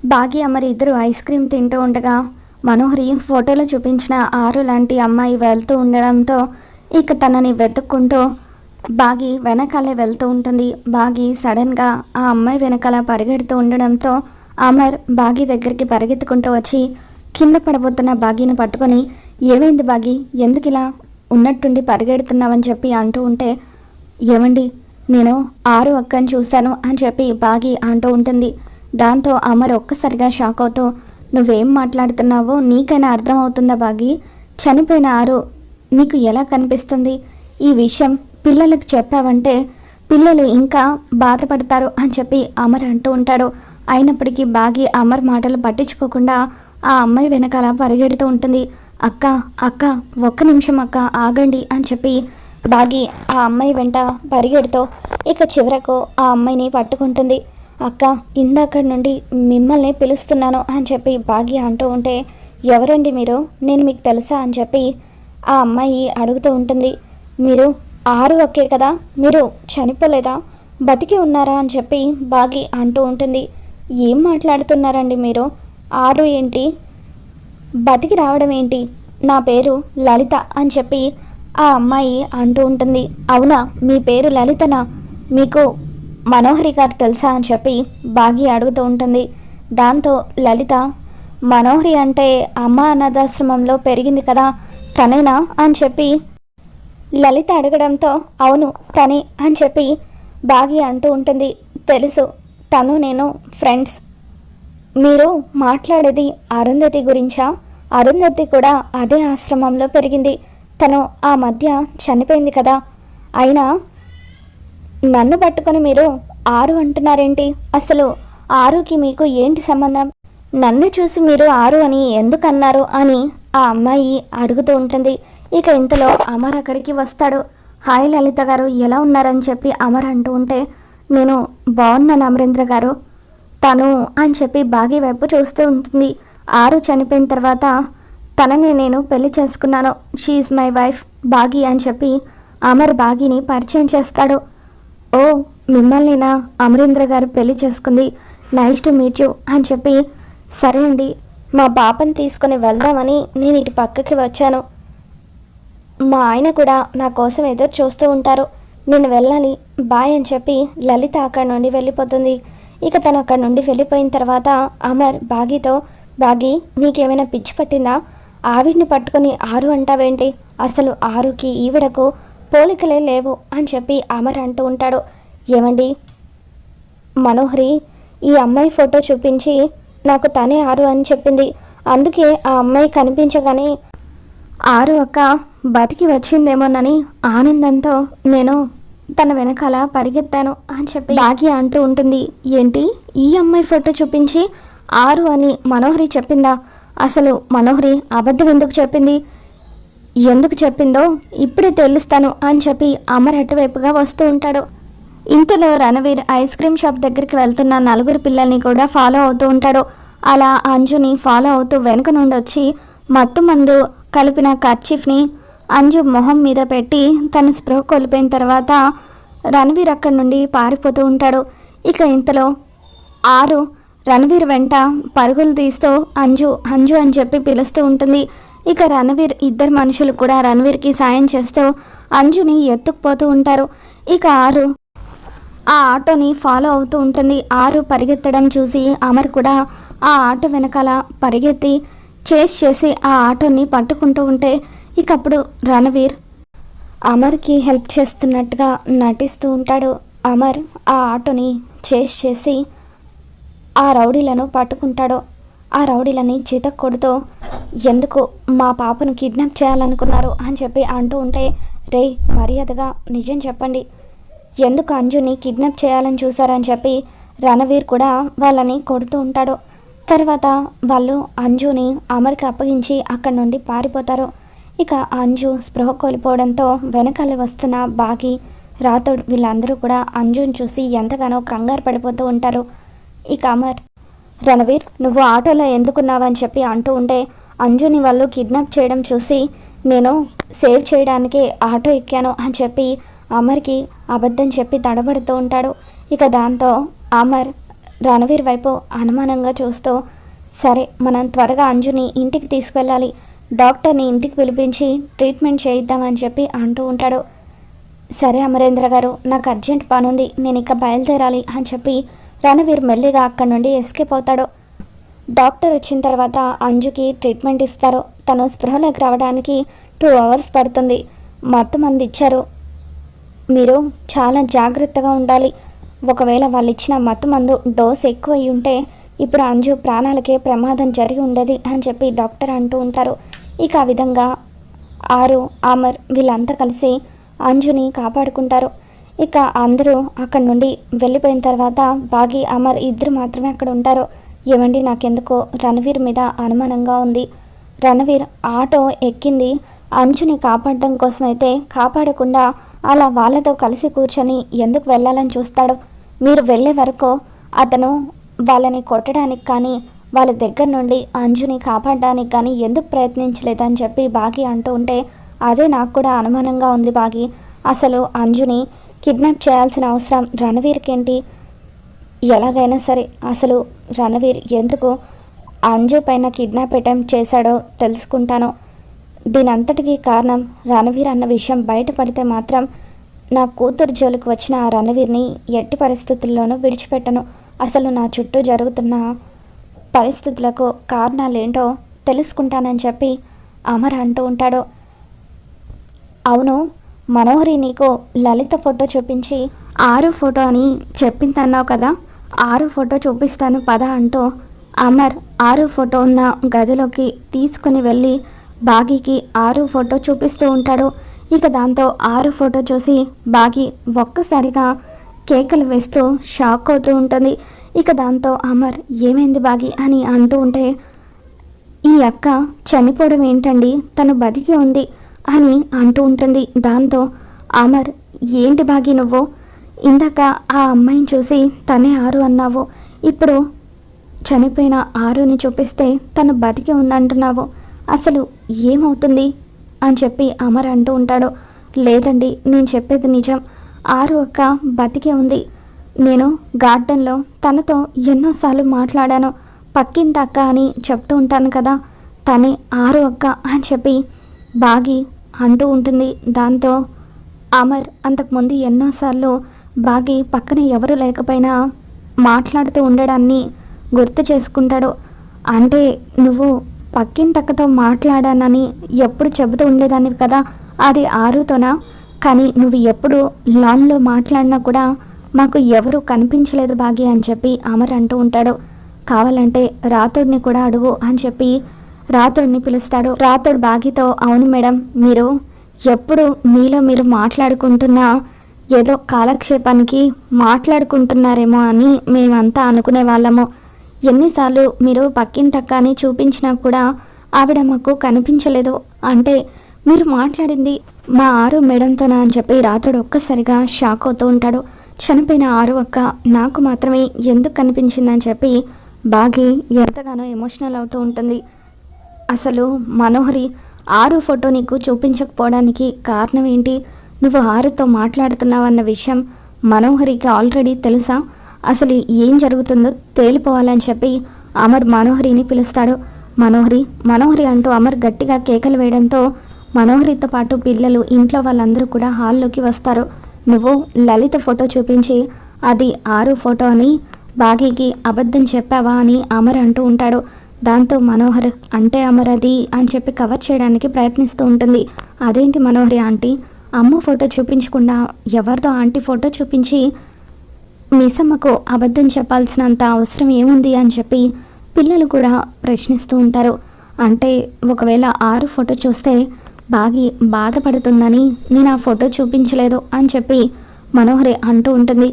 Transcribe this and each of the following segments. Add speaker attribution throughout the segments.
Speaker 1: భాగ్య అమర్ ఇద్దరు ice cream తింటూ ఉండగా మనోహరి ఫోటోలో చూపించిన ఆరు లాంటి అమ్మాయి వెళ్తూ ఉండడంతో ఇక తనని వెతుక్కుంటూ బాగి వెనకాలే వెళ్తూ ఉంటుంది. బాగి సడన్గా ఆ అమ్మాయి వెనకాల పరిగెడుతూ ఉండడంతో అమర్ బాగి దగ్గరికి పరిగెత్తుకుంటూ వచ్చి కింద పడబోతున్న బాగిని పట్టుకొని, ఏమైంది బాగి, ఎందుకు ఇలా ఉన్నట్టుండి పరిగెడుతున్నావని చెప్పి అంటూ ఉంటే, ఏమండి నేను ఆరు అక్కని చూశాను అని చెప్పి బాగి అంటూ ఉంటుంది. దాంతో అమర్ ఒక్కసారిగా షాక్ అవుతూ, నువ్వేం మాట్లాడుతున్నావో నీకైనా అర్థమవుతుందా బాగి? చనిపోయిన ఆరు నీకు ఎలా కనిపిస్తుంది? ఈ విషయం పిల్లలకు చెప్పావంటే పిల్లలు ఇంకా బాధపడతారు అని చెప్పి అమర్ అంటూ ఉంటాడు. అయినప్పటికీ బాగి అమర్ మాటలు పట్టించుకోకుండా ఆ అమ్మాయి వెనకాల పరిగెడుతూ ఉంటుంది. అక్క అక్క ఒక్క నిమిషం అక్క ఆగండి అని చెప్పి బాగి ఆ అమ్మాయి వెంట పరిగెడుతూ ఇక చివరకు ఆ అమ్మాయిని పట్టుకుంటుంది. అక్క ఇందాక నుండి మిమ్మల్ని పిలుస్తున్నాను అని చెప్పి బాగి అంటూ ఉంటే, ఎవరండి మీరు, నేను మీకు తెలుసా అని చెప్పి ఆ అమ్మాయి అడుగుతూ ఉంటుంది. మీరు ఆరు ఒకే కదా, మీరు చనిపోలేదా, బతికి ఉన్నారా అని చెప్పి బాగి అంటూ ఉంటుంది. ఏం మాట్లాడుతున్నారండి మీరు? ఆరు ఏంటి, బతికి రావడం ఏంటి? నా పేరు లలిత అని చెప్పి ఆ అమ్మాయి అంటూ ఉంటుంది. అవునా, మీ పేరు లలితనా? మీకు మనోహరి గారు తెలుసా అని చెప్పి బాగి అడుగుతూ ఉంటుంది. దాంతో లలిత, మనోహరి అంటే అమ్మ అనాథాశ్రమంలో పెరిగింది కదా, తనేనా అని చెప్పి లలిత అడగడంతో, అవును తనే అని చెప్పి బాగి అంటూ ఉంటుంది. తెలుసు, తను నేను ఫ్రెండ్స్. మీరు మాట్లాడేది అరుంధతి గురించా? అరుంధతి కూడా అదే ఆశ్రమంలో పెరిగింది. తను ఆ మధ్య చనిపోయింది కదా. అయినా నన్ను పట్టుకొని మీరు ఆరు అంటున్నారేంటి? అసలు ఆరుకి మీకు ఏంటి సంబంధం? నన్ను చూసి మీరు ఆరు అని ఎందుకు అన్నారు అని ఆ అమ్మాయి అడుగుతూ ఉంటుంది. ఇక ఇంతలో అమర్ అక్కడికి వస్తాడు. హాయ్ లలిత గారు, ఎలా ఉన్నారని చెప్పి అమర్ అంటూ ఉంటే, నేను బాగున్నాను అమరేంద్ర గారు, తను అని చెప్పి బాగి వైపు చూస్తూ ఉంటుంది. ఆరు చనిపోయిన తర్వాత తనని నేను పెళ్లి చేసుకున్నాను, షీఈ్ మై వైఫ్ బాగి అని చెప్పి అమర్ బాగిని పరిచయం చేస్తాడు. ఓ, మిమ్మల్నినా అమరేంద్ర గారు పెళ్లి చేసుకుంది, నైస్ టు మీట్ యూ అని చెప్పి, సరే అండి మా పాపని తీసుకొని వెళ్దామని నేను ఇటు పక్కకి వచ్చాను, మా ఆయన కూడా నా కోసం ఎదురు చూస్తూ ఉంటారు, నేను వెళ్ళాలి, బాయ్ అని చెప్పి లలిత అక్కడి నుండి వెళ్ళిపోతుంది. ఇక తను అక్కడి నుండి వెళ్ళిపోయిన తర్వాత అమర్ బాగితో, బాగి నీకేమైనా పిచ్చి పట్టిందా, ఆవిడ్ని పట్టుకొని ఆరు అంటావేంటి, అసలు ఆరుకి ఈవిడకు పోలికలే లేవు అని చెప్పి అమర్ అంటూ ఉంటాడు. ఏమండి, మనోహరి ఈ అమ్మాయి ఫోటో చూపించి నాకు తనే ఆరు అని చెప్పింది, అందుకే ఆ అమ్మాయి కనిపించగానే ఆరు అక్క బతికి వచ్చిందేమోనని ఆనందంతో నేను తన వెనకాల పరిగెత్తాను అని చెప్పి బాగి అంటూ ఉంటుంది. ఏంటి, ఈ అమ్మాయి ఫోటో చూపించి ఆరు అని మనోహరి చెప్పిందా? అసలు మనోహరి అబద్ధం ఎందుకు చెప్పింది, ఎందుకు చెప్పిందో ఇప్పుడే తెలుస్తాను అని చెప్పి అమర్ అటువైపుగా వస్తూ ఉంటాడు. ఇంతలో రణవీర్ ఐస్ క్రీమ్ షాప్ దగ్గరికి వెళ్తున్న నలుగురు పిల్లల్ని కూడా ఫాలో అవుతూ ఉంటాడు. అలా అంజుని ఫాలో అవుతూ వెనుక నుండి వచ్చి మత్తు మందు కలిపిన కర్చీఫ్ని అంజు మొహం మీద పెట్టి తను స్పృహ కోల్పోయిన తర్వాత రణవీర్ అక్కడి నుండి పారిపోతూ ఉంటాడు. ఇక ఇంతలో ఆరు రణవీర్ వెంట పరుగులు తీస్తూ అంజు అంజు అని చెప్పి పిలుస్తూ ఉంటుంది. ఇక రణవీర్ ఇద్దరు మనుషులు కూడా రణవీర్కి సాయం చేస్తూ అంజుని ఎత్తుకుపోతూ ఉంటారు. ఇక ఆరు ఆ ఆటోని ఫాలో అవుతూ ఉంటుంది. ఆరు పరిగెత్తడం చూసి అమర్ కూడా ఆ ఆటో వెనకాల పరిగెత్తి చేస్ చేసి ఆ ఆటోని పట్టుకుంటూ ఉంటే ఇక అప్పుడు రణవీర్ అమర్కి హెల్ప్ చేస్తున్నట్టుగా నటిస్తూ ఉంటాడు. అమర్ ఆ ఆటోని చేస్ చేసి ఆ రౌడీలను పట్టుకుంటాడు. ఆ రౌడీలని చితక్ కొడుతూ, ఎందుకు మా పాపను కిడ్నాప్ చేయాలనుకున్నారు అని చెప్పి అంటూ ఉంటే, రే మర్యాదగా నిజం చెప్పండి, ఎందుకు అంజుని కిడ్నాప్ చేయాలని చూసారని చెప్పి రణవీర్ కూడా వాళ్ళని కొడుతూ ఉంటాడు. తర్వాత వాళ్ళు అంజుని అమర్కి అప్పగించి అక్కడి నుండి పారిపోతారు. ఇక అంజు స్పృహ కోల్పోవడంతో వెనకాల వస్తున్న బాగి, రాథోడ్ వీళ్ళందరూ కూడా అంజుని చూసి ఎంతగానో కంగారు పడిపోతూ ఉంటారు. ఇక అమర్, రణవీర్ నువ్వు ఆటోలో ఎందుకున్నావని చెప్పి అంటూ ఉంటే, అంజుని వాళ్ళు కిడ్నాప్ చేయడం చూసి నేను సేవ్ చేయడానికే ఆటో ఎక్కాను అని చెప్పి అమర్కి అబద్ధం చెప్పి తడబడుతూ ఉంటాడు. ఇక దాంతో అమర్ రణవీర్ వైపు అనుమానంగా చూస్తూ, సరే మనం త్వరగా అంజుని ఇంటికి తీసుకెళ్ళాలి, డాక్టర్ని ఇంటికి పిలిపించి ట్రీట్మెంట్ చేయిద్దామని చెప్పి అంటూ ఉంటాడు. సరే అమరేంద్ర గారు, నాకు అర్జెంట్ పనుంది, నేను ఇక బయలుదేరాలి అని చెప్పి రణవీర్ మెల్లిగా అక్కడి నుండి ఎస్కేప్ అవుతాడు. డాక్టర్ వచ్చిన తర్వాత అంజుకి ట్రీట్మెంట్ ఇస్తారు. తను స్పృహలోకి రావడానికి 2 hours పడుతుంది. మొత్తం మంది ఇచ్చారు, మీరు చాలా జాగ్రత్తగా ఉండాలి. ఒకవేళ వాళ్ళు ఇచ్చిన మత్తు మందు డోస్ ఎక్కువ అయి ఉంటే ఇప్పుడు అంజు ప్రాణాలకే ప్రమాదం జరిగి ఉండేది అని చెప్పి డాక్టర్ అంటూ ఉంటారు. ఇక ఆ విధంగా ఆరు, అమర్ వీళ్ళంతా కలిసి అంజుని కాపాడుకుంటారు. ఇక అందరూ అక్కడి నుండి వెళ్ళిపోయిన తర్వాత బాగి, అమర్ ఇద్దరు మాత్రమే అక్కడ ఉంటారు. ఏమండి, నాకెందుకో రణవీర్ మీద అనుమానంగా ఉంది. రణవీర్ ఆటో ఎక్కింది అంజుని కాపాడడం కోసమైతే కాపాడకుండా అలా వాళ్ళతో కలిసి కూర్చొని ఎందుకు వెళ్ళాలని చూస్తాడు? మీరు వెళ్ళే వరకు అతను వాళ్ళని కొట్టడానికి కానీ వాళ్ళ దగ్గర నుండి అంజుని కాపాడడానికి కానీ ఎందుకు ప్రయత్నించలేదని చెప్పి బాగి అంటూ ఉంటే, అదే నాకు కూడా అనుమానంగా ఉంది బాగి. అసలు అంజుని కిడ్నాప్ చేయాల్సిన అవసరం రణవీర్కేంటి? ఎలాగైనా సరే అసలు రణవీర్ ఎందుకు అంజు పైన కిడ్నాప్ అటెంప్ట్ చేశాడో తెలుసుకుంటాను. దీని అంతటికీ కారణం రణవీర్ అన్న విషయం బయటపడితే మాత్రం నా కూతురు జోలికి వచ్చిన ఆ రణవీర్ని ఎట్టి పరిస్థితుల్లోనూ విడిచిపెట్టను. అసలు నా చుట్టూ జరుగుతున్న పరిస్థితులకు కారణాలేంటో తెలుసుకుంటానని చెప్పి అమర్ అంటూ ఉంటాడు. అవును, మనోహరి నీకు లలిత ఫోటో చూపించి 6 ఫోటో అని చెప్పిందన్నావు కదా, 6 ఫోటో చూపిస్తాను పద అంటూ అమర్ 6 ఫోటో ఉన్న గదిలోకి తీసుకుని వెళ్ళి బాగీకి 6 ఫోటో చూపిస్తూ ఉంటాడు. ఇక దాంతో 6 ఫోటో చూసి బాగి ఒక్కసారిగా కేకలు వేస్తూ షాక్ అవుతూ ఉంటుంది. ఇక దాంతో అమర్ ఏమైంది బాగి అని అంటూ ఉంటే, ఈ అక్క చనిపోవడం ఏంటండి, తను బతికి ఉంది అని అంటూ ఉంటుంది. దాంతో అమర్, ఏంటి బాగి నువ్వు ఇందాక ఆ అమ్మాయిని చూసి తనే 6 అన్నావు, ఇప్పుడు చనిపోయిన 6ని చూపిస్తే తను బతికి ఉందంటున్నావు, అసలు ఏమవుతుంది అని చెప్పి అమర్ అంటూ ఉంటాడు. లేదండి, నేను చెప్పేది నిజం, 6 అక్క బతికే ఉంది. నేను గార్డెన్లో తనతో ఎన్నోసార్లు మాట్లాడాను, పక్కింటి అక్క అని చెప్తూ ఉంటాను కదా, తనే 6 అక్క అని చెప్పి బాగి అంటూ ఉంటుంది. దాంతో అమర్ అంతకుముందు ఎన్నోసార్లు బాగి పక్కన ఎవరు లేకపోయినా మాట్లాడుతూ ఉండడాన్ని గుర్తు చేసుకుంటాడు. అంటే నువ్వు పక్కింటక్కతో మాట్లాడానని ఎప్పుడు చెబుతూ ఉండేదాన్ని కదా, అది 6తోనా? కానీ నువ్వు ఎప్పుడు లాన్లో మాట్లాడినా కూడా మాకు ఎవరు కనిపించలేదు బాగి అని చెప్పి అమర్ అంటూ ఉంటాడు. కావాలంటే రాతోడిని కూడా అడుగు అని చెప్పి రాతోడిని పిలుస్తాడు. రాతోడు బాగితో, అవును మేడం, మీరు ఎప్పుడు మీలో మీరు మాట్లాడుకుంటున్నా ఏదో కాలక్షేపానికి మాట్లాడుకుంటున్నారేమో అని మేమంతా అనుకునే వాళ్ళము. ఎన్నిసార్లు మీరు పక్కింటక్క అని చూపించినా కూడా ఆవిడ మాకు కనిపించలేదు, అంటే మీరు మాట్లాడింది మా 6 మేడంతోనా అని చెప్పి రాతోడు ఒక్కసారిగా షాక్ అవుతూ ఉంటాడు. చనిపోయిన 6 అక్క నాకు మాత్రమే ఎందుకు కనిపించిందని చెప్పి బాగి ఎంతగానో ఎమోషనల్ అవుతూ ఉంటుంది. అసలు మనోహరి 6 ఫోటో నీకు చూపించకపోవడానికి కారణం ఏంటి? నువ్వు 6తో మాట్లాడుతున్నావన్న విషయం మనోహరికి ఆల్రెడీ తెలుసా? అసలు ఏం జరుగుతుందో తేలిపోవాలని చెప్పి అమర్ మనోహరిని పిలుస్తాడు. మనోహరి అంటూ అమర్ గట్టిగా కేకలు వేయడంతో మనోహరితో పాటు పిల్లలు, ఇంట్లో వాళ్ళందరూ కూడా హాల్లోకి వస్తారు. నువ్వు లలిత ఫోటో చూపించి అది 6 ఫోటో అని బాగీకి అబద్ధం చెప్పావా అని అమర్ అంటూ ఉంటాడు. దాంతో మనోహర్, అంటే అమర్ అది అని చెప్పి కవర్ చేయడానికి ప్రయత్నిస్తూ ఉంటుంది. అదేంటి మనోహరి ఆంటీ, అమ్మ ఫోటో చూపించకుండా ఎవరిదో ఆంటీ ఫోటో చూపించి మిసమ్మకు అబద్ధం చెప్పాల్సినంత అవసరం ఏముంది అని చెప్పి పిల్లలు కూడా ప్రశ్నిస్తూ ఉంటారు. అంటే ఒకవేళ 6 ఫోటో చూస్తే బాగి బాధపడుతుందని నేను ఆ ఫోటో చూపించలేదు అని చెప్పి మనోహరి అంటూ ఉంటుంది.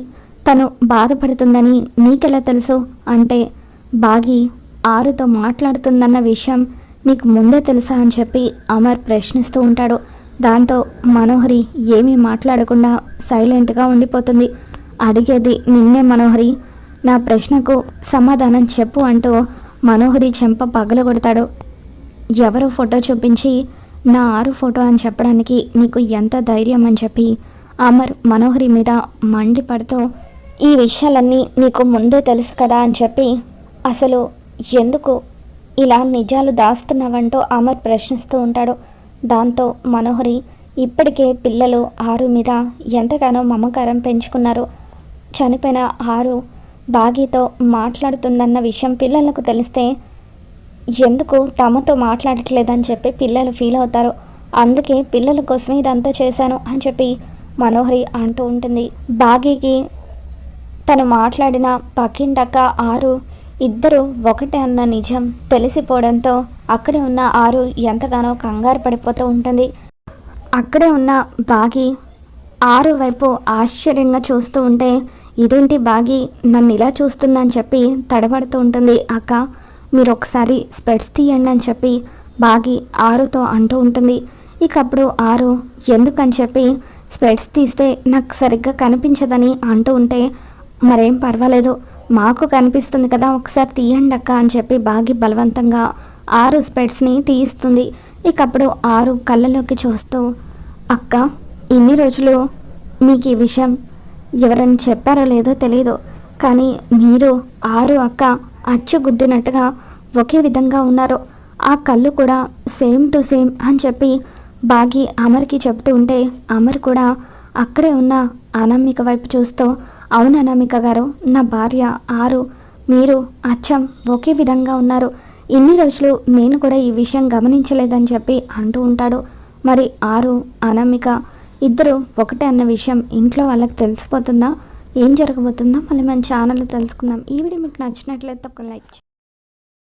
Speaker 1: తను బాధపడుతుందని నీకెలా తెలుసు? అంటే బాగి 6తో మాట్లాడుతుందన్న విషయం నీకు ముందే తెలుసా అని చెప్పి అమర్ ప్రశ్నిస్తూ ఉంటాడు. దాంతో మనోహరి ఏమీ మాట్లాడకుండా సైలెంట్గా ఉండిపోతుంది. అడిగేది నిన్నే మనోహరి, నా ప్రశ్నకు సమాధానం చెప్పు అంటూ మనోహరి చెంప పగలగొడతాడు. ఎవరో ఫోటో చూపించి నా 6 ఫోటో అని చెప్పడానికి నీకు ఎంత ధైర్యం అని చెప్పి అమర్ మనోహరి మీద మండిపడుతూ ఈ విషయాలన్నీ నీకు ముందే తెలుసు కదా అని చెప్పి అసలు ఎందుకు ఇలా నిజాలు దాస్తున్నావంటూ అమర్ ప్రశ్నిస్తూ ఉంటాడు. దాంతో మనోహరి ఇప్పటికే పిల్లలు ఆరు మీద ఎంతగానో మమకారం పెంచుకున్నారు. చనిపోయిన ఆరు బాగీతో మాట్లాడుతుందన్న విషయం పిల్లలకు తెలిస్తే ఎందుకు తమతో మాట్లాడట్లేదని చెప్పి పిల్లలు ఫీల్ అవుతారు. అందుకే పిల్లల కోసం ఇదంతా చేశాను అని చెప్పి మనోహరి అంటూ ఉంటుంది. బాగీకి తను మాట్లాడిన పక్కింటక్క ఆరు ఇద్దరు ఒకటే అన్న నిజం తెలిసిపోవడంతో అక్కడే ఉన్న ఆరు ఎంతగానో కంగారు పడిపోతూ ఉంటుంది. అక్కడే ఉన్న బాగి ఆరు వైపు ఆశ్చర్యంగా చూస్తూ ఉంటే ఇదేంటి బాగి నన్ను ఇలా చూస్తుందని చెప్పి తడబడుతూ ఉంటుంది. అక్క మీరు ఒకసారి స్పెట్స్ తీయండి అని చెప్పి బాగి ఆరుతో అంటూ ఉంటుంది. ఇక అప్పుడు ఆరు ఎందుకని చెప్పి స్పెట్స్ తీస్తే నాకు సరిగ్గా కనిపించదని అంటూ ఉంటే మరేం పర్వాలేదు మాకు కనిపిస్తుంది కదా ఒకసారి తీయండి అక్క అని చెప్పి బాగి బలవంతంగా ఆరు స్పెట్స్ని తీయిస్తుంది. ఇక అప్పుడు ఆరు కళ్ళలోకి చూస్తూ అక్క ఇన్ని రోజులు మీకు ఈ విషయం ఎవరైనా చెప్పారో లేదో తెలియదు, కానీ మీరు ఆరు అక్క అచ్చు గుద్దినట్టుగా ఒకే విధంగా ఉన్నారు. ఆ కళ్ళు కూడా సేమ్ టు సేమ్ అని చెప్పి బాగి అమర్కి చెబుతూ ఉంటే అమర్ కూడా అక్కడే ఉన్న అనామిక వైపు చూస్తూ అవును అనామిక గారు, నా భార్య ఆరు మీరు అచ్చం ఒకే విధంగా ఉన్నారు. ఇన్ని రోజులు నేను కూడా ఈ విషయం గమనించలేదని చెప్పి అంటూ ఉంటాడు. మరి ఆరు అనామిక ఇద్దరు ఒకటే అన్న విషయం ఇంట్లో వాళ్ళకి తెలిసిపోతుందా, ఏం జరగబోతుందో మళ్ళీ మన ఛానల్లో తెలుసుకుందాం. ఈ వీడియో మీకు నచ్చినట్లయితే ఒక లైక్